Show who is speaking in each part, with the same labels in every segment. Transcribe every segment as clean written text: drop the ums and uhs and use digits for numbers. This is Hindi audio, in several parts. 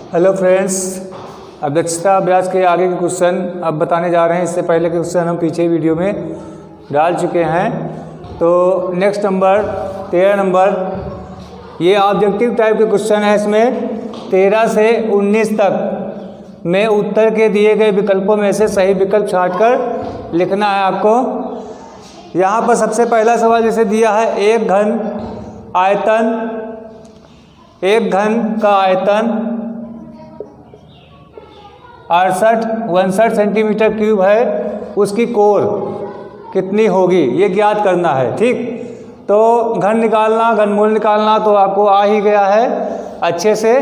Speaker 1: हेलो फ्रेंड्स, अब दक्षता अभ्यास के आगे के क्वेश्चन अब बताने जा रहे हैं। इससे पहले के क्वेश्चन हम पीछे वीडियो में डाल चुके हैं। तो नेक्स्ट नंबर 13 नंबर, ये ऑब्जेक्टिव टाइप के क्वेश्चन है। इसमें 13 से 19 तक में उत्तर के दिए गए विकल्पों में से सही विकल्प छांटकर लिखना है आपको। यहाँ पर सबसे पहला सवाल जैसे दिया है, एक घन का आयतन 68 सेंटीमीटर क्यूब है, उसकी कोर कितनी होगी ये ज्ञात करना है। ठीक, तो घन निकालना, घनमूल निकालना तो आपको आ ही गया है अच्छे से।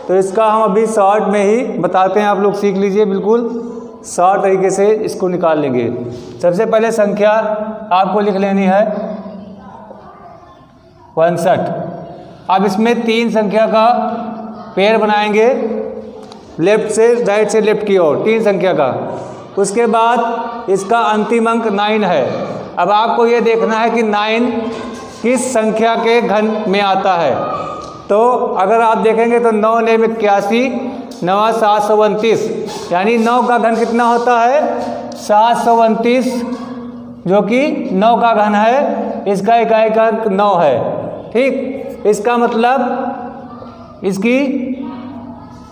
Speaker 1: तो इसका हम अभी शॉर्ट में ही बताते हैं, आप लोग सीख लीजिए, बिल्कुल शॉर्ट तरीके से इसको निकाल लेंगे। सबसे पहले संख्या आपको लिख लेनी है 62। अब इसमें 3 संख्या का पेयर बनाएंगे, लेफ्ट से राइट से लेफ्ट की ओर 3 संख्या का। उसके बाद इसका अंतिम अंक 9 है। अब आपको ये देखना है कि 9 किस संख्या के घन में आता है। तो अगर आप देखेंगे तो 9 ने 81, 9 729, यानी 9 का घन कितना होता है 729, जो कि 9 का घन है। इसका इकाई का अंक 9 है। ठीक, इसका मतलब इसकी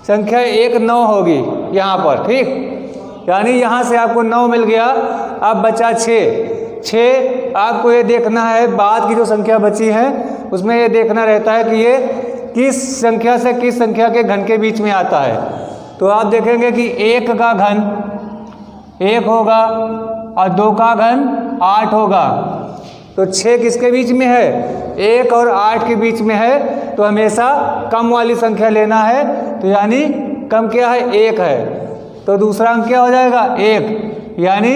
Speaker 1: संख्या 1 9 होगी यहाँ पर। ठीक, यानी यहाँ से आपको 9 मिल गया। अब बचा 6। आपको ये देखना है बाद की जो संख्या बची है उसमें ये देखना रहता है कि ये किस संख्या से किस संख्या के घन के बीच में आता है। तो आप देखेंगे कि 1 का घन 1 होगा और 2 का घन 8 होगा। तो 6 किसके बीच में है, 1 और 8 के बीच में है। तो हमेशा कम वाली संख्या लेना है। तो यानी कम क्या है, 1 है। तो दूसरा अंक क्या हो जाएगा 1, यानी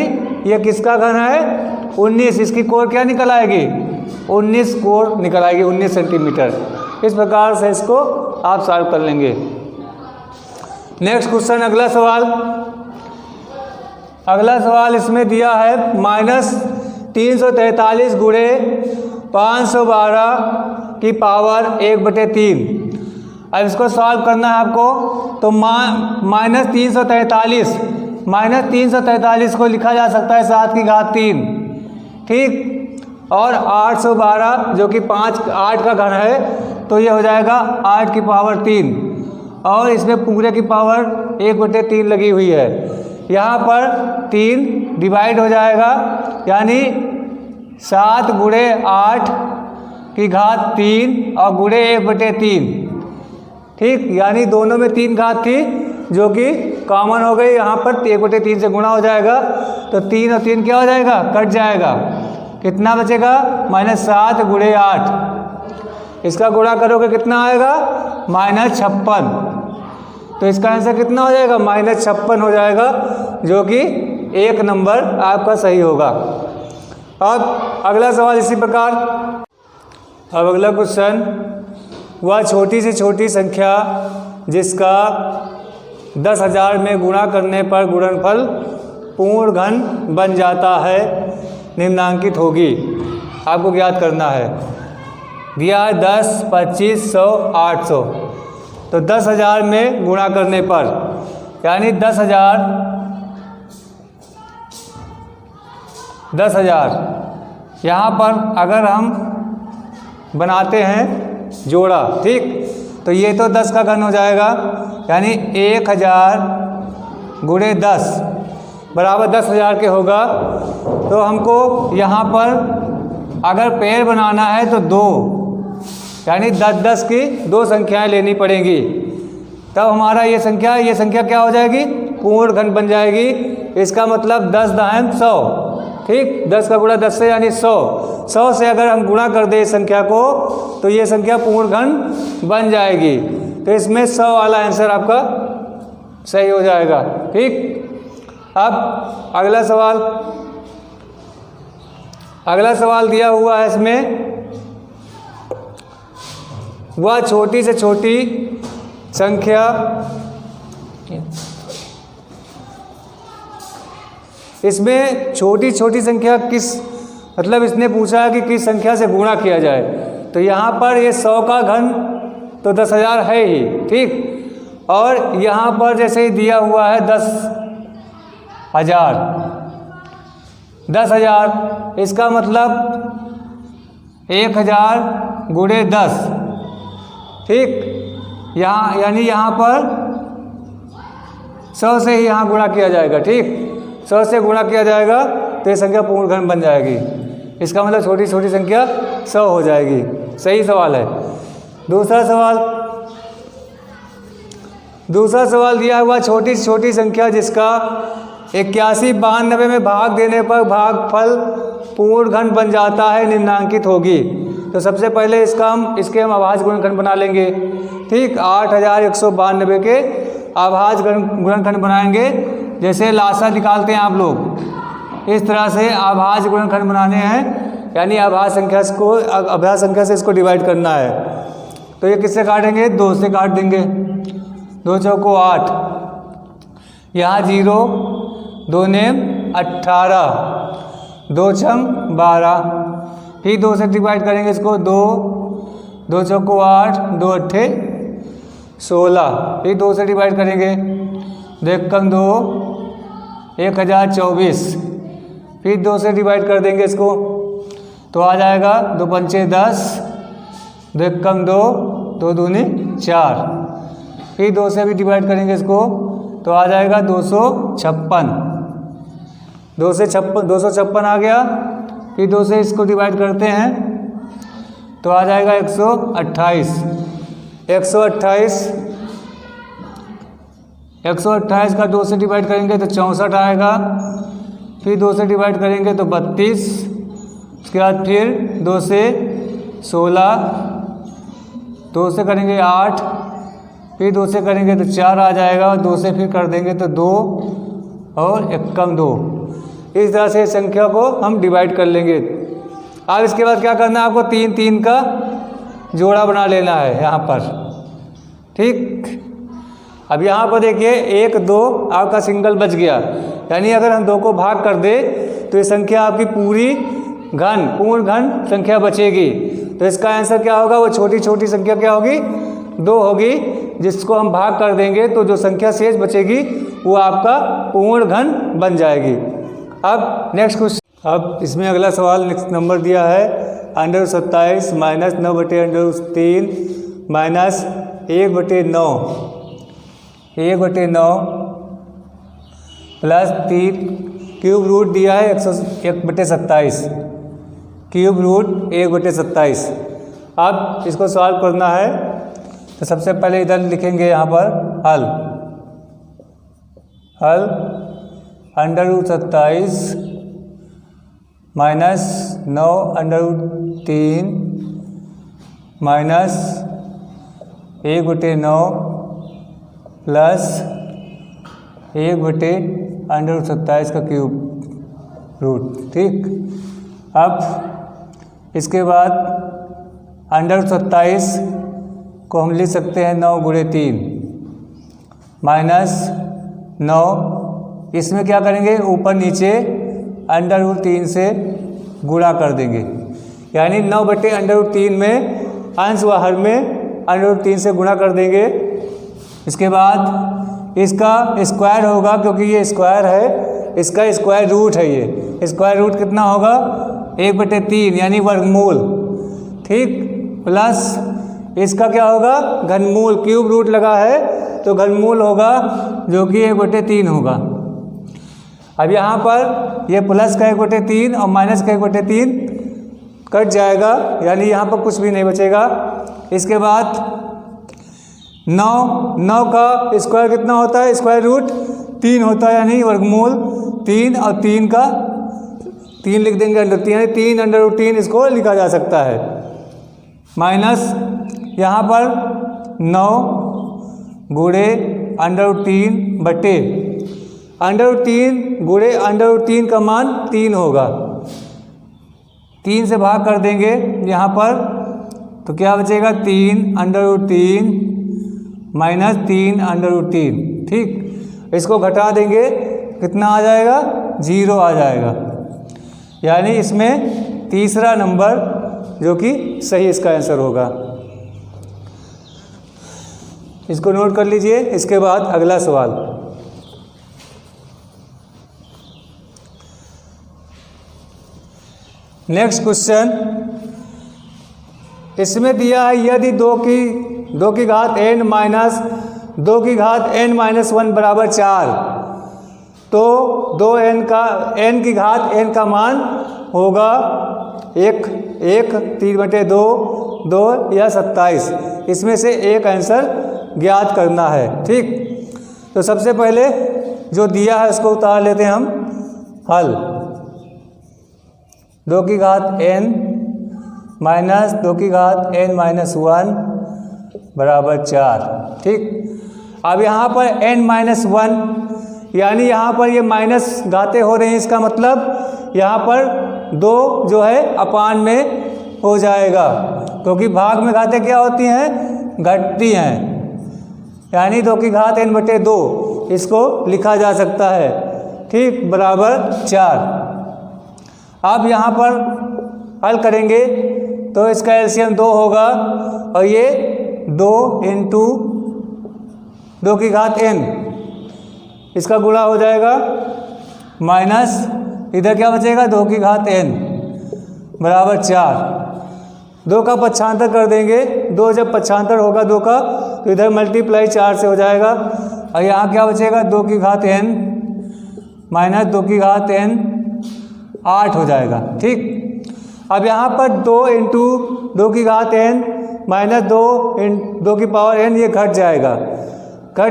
Speaker 1: ये किसका घन है 19। इसकी कोर क्या निकल आएगी 19 कोर निकल आएगी, 19 सेंटीमीटर। इस प्रकार से इसको आप सॉल्व कर लेंगे। नेक्स्ट क्वेश्चन, अगला सवाल इसमें दिया है -343 गुणे 512 की पावर 1/3। अब इसको सॉल्व करना है आपको। तो -343 को लिखा जा सकता है 7 की घात 3। ठीक, और 812 जो कि 8 का घन है, तो ये हो जाएगा 8 की पावर 3। और इसमें पूरे की पावर 1/3 लगी हुई है। यहाँ पर 3 डिवाइड हो जाएगा, यानी 7 गुणे 8 की घात 3 और गुणे 1/3। ठीक, यानी दोनों में 3 घात थी जो कि कॉमन हो गई। यहाँ पर 1/3 से गुणा हो जाएगा। तो 3 और 3 क्या हो जाएगा, कट जाएगा। कितना बचेगा -7 गुणे 8। इसका गुणा करोगे कितना आएगा -56। तो इसका आंसर कितना हो जाएगा -56 हो जाएगा, जो कि 1 नंबर आपका सही होगा। अब अगला सवाल इसी प्रकार। अब अगला क्वेश्चन, वह छोटी से छोटी संख्या जिसका 10,000 में गुणा करने पर गुणनफल पूर्ण घन बन जाता है, निम्नांकित होगी। आपको ज्ञात करना है। दिया है 10, 25, 100, 800। तो 10,000 में गुणा करने पर, यानी 10,000 यहाँ पर अगर हम बनाते हैं जोड़ा, ठीक, तो ये तो 10 का घन हो जाएगा, यानी 1000 गुणे 10 बराबर 10,000 के होगा। तो हमको यहाँ पर अगर पेयर बनाना है तो 2, यानी 10 की 2 संख्याएं लेनी पड़ेंगी। तब हमारा ये संख्या क्या हो जाएगी, पूर्ण घन बन जाएगी। इसका मतलब 10 दाहिम 100। ठीक, 10 का गुणा 10 से यानी 100 से अगर हम गुणा कर दें इस संख्या को, तो ये संख्या पूर्ण घन बन जाएगी। तो इसमें 100 वाला आंसर आपका सही हो जाएगा। ठीक, अब अगला सवाल दिया हुआ है इसमें, वह छोटी से छोटी संख्या इसमें छोटी संख्या किस, मतलब इसने पूछा है कि किस संख्या से गुणा किया जाए। तो यहाँ पर ये 100 का घन तो 10,000 है ही। ठीक, और यहाँ पर जैसे ही दिया हुआ है 10,000, 10,000 इसका मतलब 1,000 गुणे 10, ठीक। यहाँ यानी यहाँ पर 100 से ही यहाँ गुणा किया जाएगा, ठीक। 100 से गुणा किया जाएगा तो ये संख्या पूर्ण घन बन जाएगी। इसका मतलब छोटी छोटी संख्या 100 हो जाएगी। सही सवाल है। दूसरा सवाल दिया हुआ छोटी छोटी संख्या जिसका 8192 में भाग देने पर भागफल पूर्ण घन बन जाता है निम्नांकित होगी। तो सबसे पहले इसके हम अभाज्य गुणनखंड बना लेंगे, ठीक। 8192 के अभाज्य गुणनखंड बनाएंगे। जैसे लासा निकालते हैं आप लोग, इस तरह से अभाज्य गुणनखंड बनाने हैं, यानी अभाज्य संख्या से इसको डिवाइड करना है। तो ये किससे काटेंगे? 2 से काट देंगे। 2 चौको 8, यहाँ 0, 2 नेम 18, 2 छम 12, फिर 2 से डिवाइड करेंगे इसको। 2 चौको 8, 2 अट्ठे 16, फिर 2 से डिवाइड करेंगे। 2 कम 2, 1024, फिर 2 से डिवाइड कर देंगे इसको तो आ जाएगा 2 पंचे 10, 2 कम 2, 2 दूनी 4, फिर 2 से भी डिवाइड करेंगे इसको तो आ जाएगा 256। 256 आ गया। फिर 2 से इसको डिवाइड करते हैं तो आ जाएगा 128। 128 का 2 से डिवाइड करेंगे तो 64 आएगा। फिर 2 से डिवाइड करेंगे तो 32, उसके बाद फिर 2 से 16, 2 से करेंगे 8, फिर 2 से करेंगे तो 4 आ जाएगा, और 2 से फिर कर देंगे तो 2 और 1 कम 2। इस तरह से संख्या को हम डिवाइड कर लेंगे। अब इसके बाद क्या करना है आपको? 3 का जोड़ा बना लेना है यहाँ पर, ठीक। अब यहाँ पर देखिए 1 2 आपका सिंगल बच गया, यानी अगर हम 2 को भाग कर दे तो ये संख्या आपकी पूर्ण घन संख्या बचेगी। तो इसका आंसर क्या होगा? वो छोटी छोटी संख्या क्या होगी? 2 होगी, जिसको हम भाग कर देंगे तो जो संख्या शेष बचेगी वो आपका पूर्ण घन बन जाएगी। अब नेक्स्ट क्वेश्चन। अब इसमें अगला सवाल नेक्स्ट नंबर दिया है √27 minus 9/√3 minus 1/9 plus 3 cube root दिया है 1/27, क्यूब रूट 1/27। अब इसको सॉल्व करना है तो सबसे पहले इधर लिखेंगे यहाँ पर हल √27 माइनस 9/√3 माइनस 1/9 प्लस 1/√27 का क्यूब रूट, ठीक। अब इसके बाद √27 को हम लिख सकते हैं 9 × 3 माइनस 9, इसमें क्या करेंगे? ऊपर नीचे √3 से गुणा कर देंगे, यानी 9/√3 में अंश व हर में √3 से गुणा कर देंगे। इसके बाद इसका स्क्वायर होगा, क्योंकि ये स्क्वायर है, इसका स्क्वायर रूट है। ये स्क्वायर रूट कितना होगा? 1/3 यानी वर्गमूल, ठीक। प्लस इसका क्या होगा? घनमूल। क्यूब रूट लगा है तो घनमूल होगा जो कि 1/3 होगा। अब यहाँ पर ये प्लस का 1/3 और माइनस का 1/3 कट जाएगा, यानी यहाँ पर कुछ भी नहीं बचेगा। इसके बाद 9 का स्क्वायर कितना होता है? स्क्वायर रूट 3 होता है, यानी वर्गमूल 3, और 3 का 3 लिख देंगे √3, यानी 3/√3 इसको लिखा जा सकता है। माइनस यहाँ पर 9 गुणे √3 बटे √3 गुणे √3 का मान 3 होगा। 3 से भाग कर देंगे यहाँ पर तो क्या बचेगा? 3/√3 माइनस 3/√3, ठीक। इसको घटा देंगे, कितना आ जाएगा? 0 आ जाएगा, यानी इसमें तीसरा नंबर जो कि सही इसका आंसर होगा। इसको नोट कर लीजिए। इसके बाद अगला सवाल, नेक्स्ट क्वेश्चन, इसमें दिया है यदि 2 की घात n माइनस 2 की घात n-1 बराबर 4, तो n की घात n का मान होगा 1, 3/2, 2 या 27। इसमें से एक आंसर ज्ञात करना है। ठीक, तो सबसे पहले जो दिया है उसको उतार लेते हैं हम हल। 2 की घात n माइनस 2 की घात n-1 बराबर 4। ठीक, अब यहाँ पर n-1 यानी यहाँ पर ये माइनस घातें हो रही हैं, इसका मतलब यहाँ पर 2 जो है अपान में हो जाएगा, क्योंकि भाग में घातें क्या होती हैं, घटती हैं। यानी 2 की घात n/2 इसको लिखा जा सकता है। ठीक, बराबर 4। अब यहाँ पर हल करेंगे तो इसका एलसीएम 2 होगा और ये 2 × 2 की घात n, इसका गुणा हो जाएगा माइनस इधर क्या बचेगा 2 की घात n बराबर 4। 2 का पक्षांतर कर देंगे, 2 जब पक्षांतर होगा 2 का तो इधर मल्टीप्लाई 4 से हो जाएगा और यहाँ क्या बचेगा 2 की घात n माइनस 2 की घात n 8 हो जाएगा। ठीक, अब यहाँ पर 2 × 2 की घात n माइनस 2 की पावर n ये घट जाएगा तो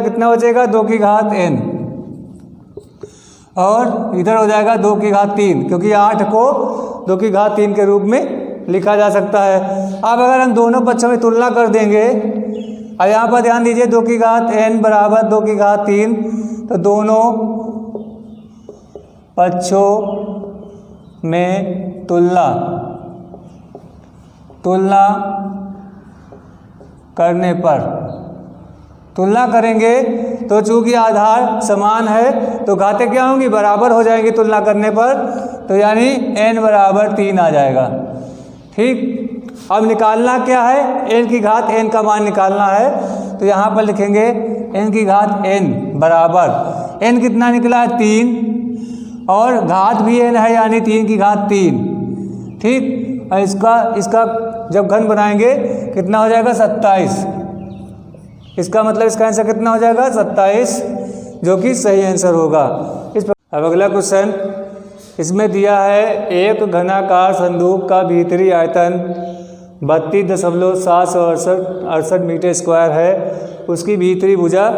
Speaker 1: कितना बचेगा 2 की घात n और इधर हो जाएगा 2 की घात 3, क्योंकि 8 को 2 की घात 3 के रूप में लिखा जा सकता है। अब अगर हम दोनों पक्षों में तुलना कर देंगे और यहाँ पर ध्यान दीजिए 2 की घात n बराबर 2 की घात 3, तो दोनों पक्षों में तुलना करने पर तुलना करेंगे तो चूंकि आधार समान है तो घातें क्या होंगी, बराबर हो जाएंगी तुलना करने पर, तो यानी n बराबर 3 आ जाएगा। ठीक, अब निकालना क्या है, n की घात n का मान निकालना है, तो यहाँ पर लिखेंगे n की घात n बराबर, n कितना निकला है 3 और घात भी n है यानी 3 की घात 3। ठीक, और इसका जब घन बनाएंगे कितना हो जाएगा 27। इसका मतलब इसका आंसर कितना हो जाएगा 27, जो कि सही आंसर होगा। अब अगला क्वेश्चन, इसमें दिया है एक घनाकार संदूक का भीतरी आयतन 32.768 मीटर स्क्वायर है, उसकी भीतरी भुजा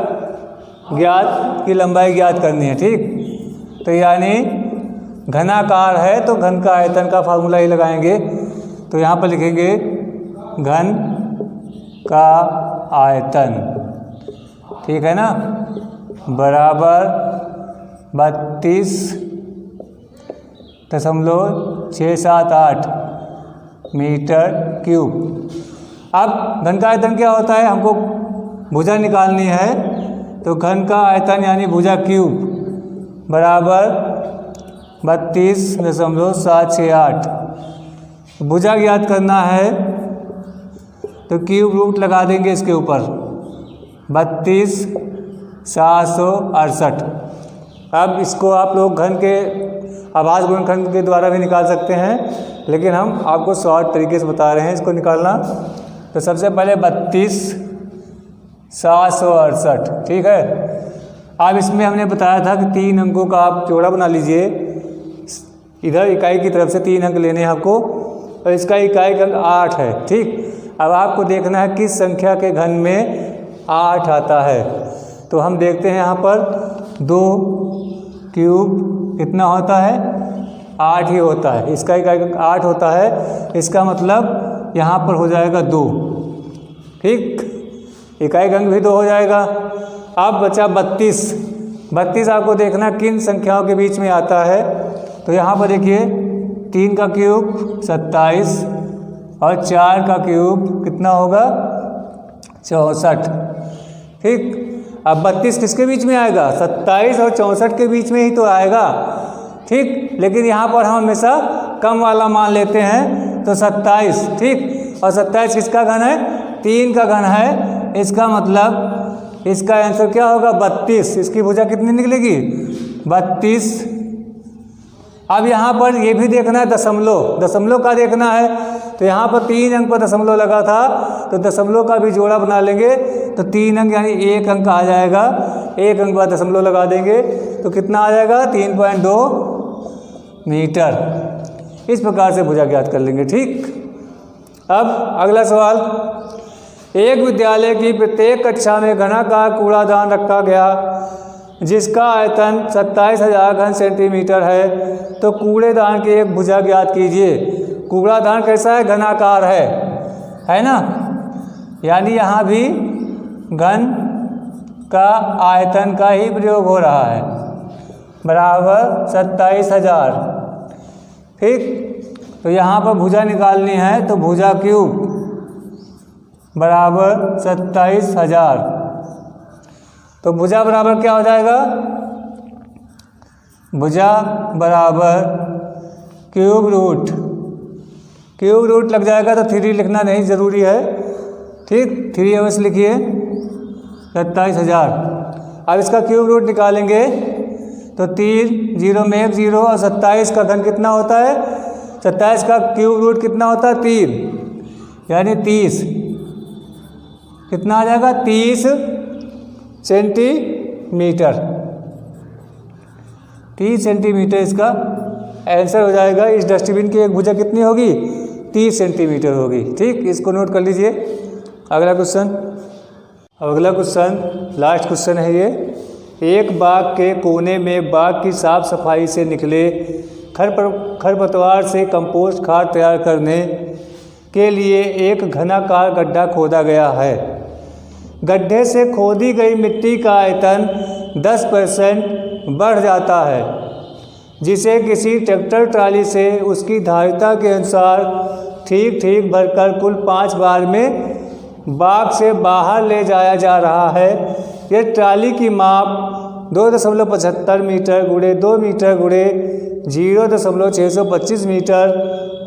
Speaker 1: की लंबाई ज्ञात करनी है। ठीक, तो यानी घनाकार है तो घन का आयतन का फार्मूला ही लगाएंगे, तो यहाँ पर लिखेंगे घन का आयतन, ठीक है ना, बराबर 32.678 मीटर क्यूब। अब घन का आयतन क्या होता है, हमको भुजा निकालनी है, तो घन का आयतन यानी भुजा क्यूब बराबर 32.768। भुजा ज्ञात करना है तो क्यूब रूट लगा देंगे इसके ऊपर 32,768। अब इसको आप लोग घन के आभास गुणनखंड के द्वारा भी निकाल सकते हैं, लेकिन हम आपको शॉर्ट तरीके से बता रहे हैं इसको निकालना। तो सबसे पहले 32,768, ठीक है। अब इसमें हमने बताया था कि 3 अंकों का आप जोड़ा बना लीजिए, इधर इकाई की तरफ से 3 अंक लेने हैं आपको, और इसका इकाई का अंक 8 है। ठीक, अब आपको देखना है किस संख्या के घन में 8 आता है। तो हम देखते हैं यहाँ पर 2 क्यूब कितना होता है, 8 ही होता है, इसका इकाई का 8 होता है, इसका मतलब यहाँ पर हो जाएगा 2। ठीक, इकाई का अंक भी 2 हो जाएगा। अब बचा 32 आपको देखना किन संख्याओं के बीच में आता है। तो यहाँ पर देखिए 3 का क्यूब 27 और 4 का क्यूब कितना होगा 64। ठीक, अब 32 किसके बीच में आएगा, 27 और 64 के बीच में ही तो आएगा। ठीक, लेकिन यहाँ पर हम हमेशा कम वाला मान लेते हैं, तो 27। ठीक, और 27 किसका घन है, 3 का घन है, इसका मतलब इसका आंसर क्या होगा 32। इसकी भुजा कितनी निकलेगी 32। अब यहाँ पर ये भी देखना है दशमलव का देखना है, तो यहाँ पर 3 अंक पर दशमलव लगा था, तो दशमलव का भी जोड़ा बना लेंगे, तो 3 अंक यानी 1 अंक आ जाएगा, 1 अंक बाद दशमलव लगा देंगे तो कितना आ जाएगा 3.2 मीटर। इस प्रकार से भुजा ज्ञात कर लेंगे। ठीक, अब अगला सवाल, एक विद्यालय की प्रत्येक कक्षा में घनाकार कूड़ादान रखा गया जिसका आयतन 27,000 घन सेंटीमीटर है, तो कूड़ेदान की एक भुजा ज्ञात कीजिए। कूड़ादान कैसा है, घनाकार है ना, यानी यहाँ भी घन का आयतन का ही प्रयोग हो रहा है, बराबर 27,000। ठीक, तो यहाँ पर भुजा निकालनी है, तो भुजा क्यूब बराबर 27,000, तो भुजा बराबर क्या हो जाएगा, भुजा बराबर क्यूब रूट लग जाएगा, तो 3 लिखना नहीं ज़रूरी है। ठीक, 3 अवश्य लिखिए, 27,000। अब इसका क्यूब रूट निकालेंगे तो 3 0 में 1 0, और 27 का घन कितना होता है, 27 का क्यूब रूट कितना होता है 3, यानी 30। कितना आ जाएगा 30 सेंटीमीटर। 30 सेंटीमीटर इसका आंसर हो जाएगा। इस डस्टबिन की एक भुजा कितनी होगी, 30 सेंटीमीटर होगी। ठीक, इसको नोट कर लीजिए। अगला क्वेश्चन लास्ट क्वेश्चन है ये। एक बाग के कोने में बाग की साफ सफाई से निकले खरपतवार से कंपोस्ट खाद तैयार करने के लिए एक घनाकार गड्ढा खोदा गया है। गड्ढे से खोदी गई मिट्टी का आयतन 10% बढ़ जाता है, जिसे किसी ट्रैक्टर ट्राली से उसकी धारिता के अनुसार ठीक भरकर कुल 5 बार में बाग से बाहर ले जाया जा रहा है। यह ट्राली की माप 2.75 मीटर गुणे 2 मीटर गुणे 0.625 मीटर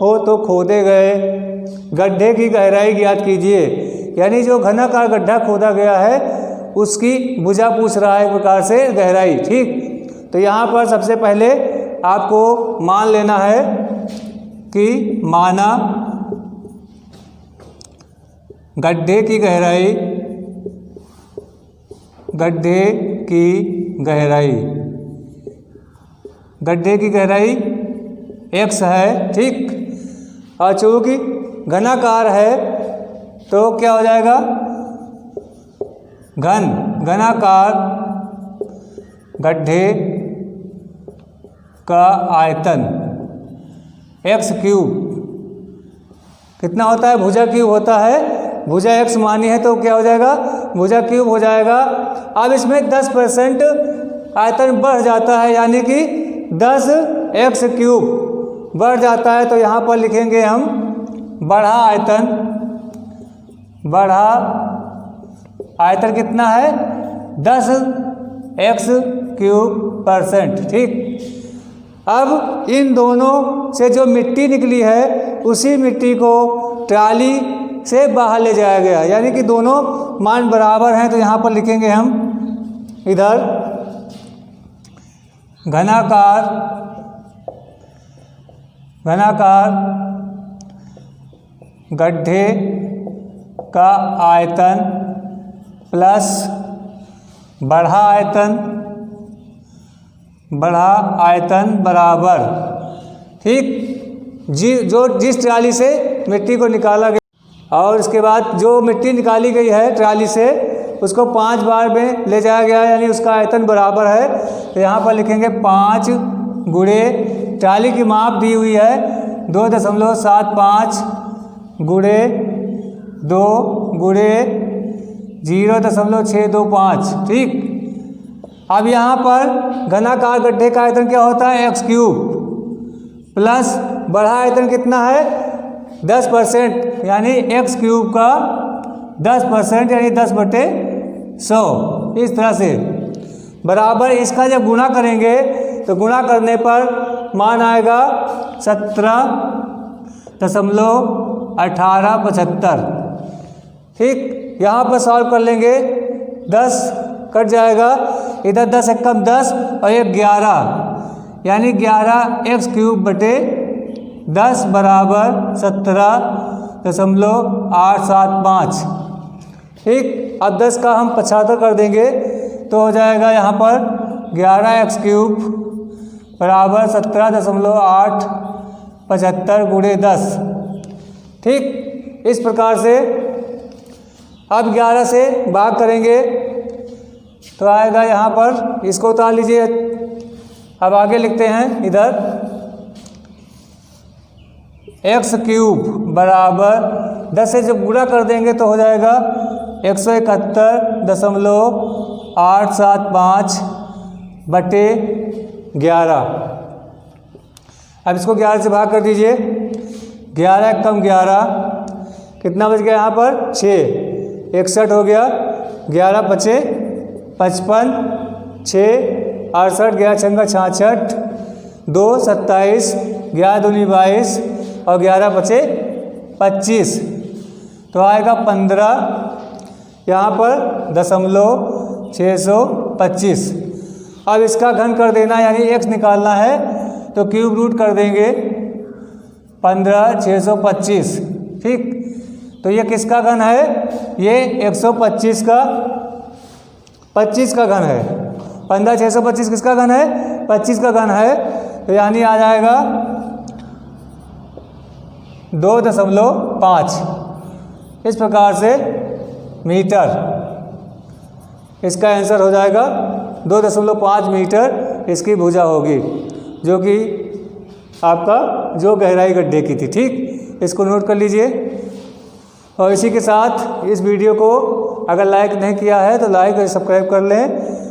Speaker 1: हो, तो खोदे गए गड्ढे की गहराई ज्ञात कीजिए। यानी जो घनाकार गड्ढा खोदा गया है उसकी भुजा पूछ रहा है, एक प्रकार से गहराई। ठीक, तो यहाँ पर सबसे पहले आपको मान लेना है कि माना गड्ढे की गहराई x है। ठीक, और चूँकि घनाकार है तो क्या हो जाएगा, घनाकार गड्ढे का आयतन x क्यूब कितना होता है, भुजा क्यूब होता है। भुजा x मानी है तो क्या हो जाएगा, भुजा क्यूब हो जाएगा। अब इसमें 10% आयतन बढ़ जाता है, यानी कि 10x क्यूब बढ़ जाता है, तो यहाँ पर लिखेंगे हम बढ़ा आयतन कितना है 10x क्यूब %। ठीक, अब इन दोनों से जो मिट्टी निकली है उसी मिट्टी को ट्राली से बाहर ले जाया गया, यानी कि दोनों मान बराबर हैं, तो यहाँ पर लिखेंगे हम इधर घनाकार गड्ढे का आयतन प्लस बढ़ा आयतन बराबर। ठीक, जिस ट्राली से मिट्टी को निकाला गया और इसके बाद जो मिट्टी निकाली गई है ट्राली से उसको 5 बार में ले जाया गया, यानी उसका आयतन बराबर है। तो यहाँ पर लिखेंगे 5 गुणे ट्राली की माप दी हुई है 2.75 गुणे 2 गुणे 0.625। ठीक, अब यहाँ पर घनाकार गड्ढे का आयतन क्या होता है x क्यूब प्लस बढ़ा आयतन कितना है 10%, यानी x क्यूब का 10% यानी 10/100। इस तरह से बराबर इसका जब गुणा करेंगे तो गुणा करने पर मान आएगा 17.1875। ठीक, यहाँ पर सॉल्व कर लेंगे, 10 कट जाएगा, इधर 10 एकम 10 और ये 11, यानी 11x³ बटे 10 बराबर 17.875। ठीक, अब 10 का हम 75 कर देंगे तो हो जाएगा यहाँ पर 11x³ बराबर 17.875 गुणे 10। ठीक, इस प्रकार से अब 11 से भाग करेंगे तो आएगा यहाँ पर, इसको उतार लीजिए। अब आगे लिखते हैं इधर, x³ बराबर 10 से जब गुणा कर देंगे तो हो जाएगा 171.875 बटे 11। अब इसको 11 से भाग कर दीजिए, 11 एकम 11, कितना बच गया यहाँ पर 6, 61 हो गया, 11 बचे 55, 6 68, 11 छंगा 66, 2 27, 11 दूनी 22 और 11 बचे 25, तो आएगा 15, यहाँ पर 0.625। अब इसका घन कर देना, यानी x निकालना है तो क्यूब रूट कर देंगे 15,625। ठीक, तो ये किसका घन है, ये 125 का 25 का घन है। 15,625 किसका घन है, 25 का घन है, तो यानी आ जाएगा 2.5। इस प्रकार से मीटर, इसका आंसर हो जाएगा 2.5 मीटर इसकी भुजा होगी, जो कि आपका जो गहराई गड्ढे की थी। ठीक, इसको नोट कर लीजिए। और इसी के साथ इस वीडियो को अगर लाइक नहीं किया है तो लाइक और सब्सक्राइब कर लें।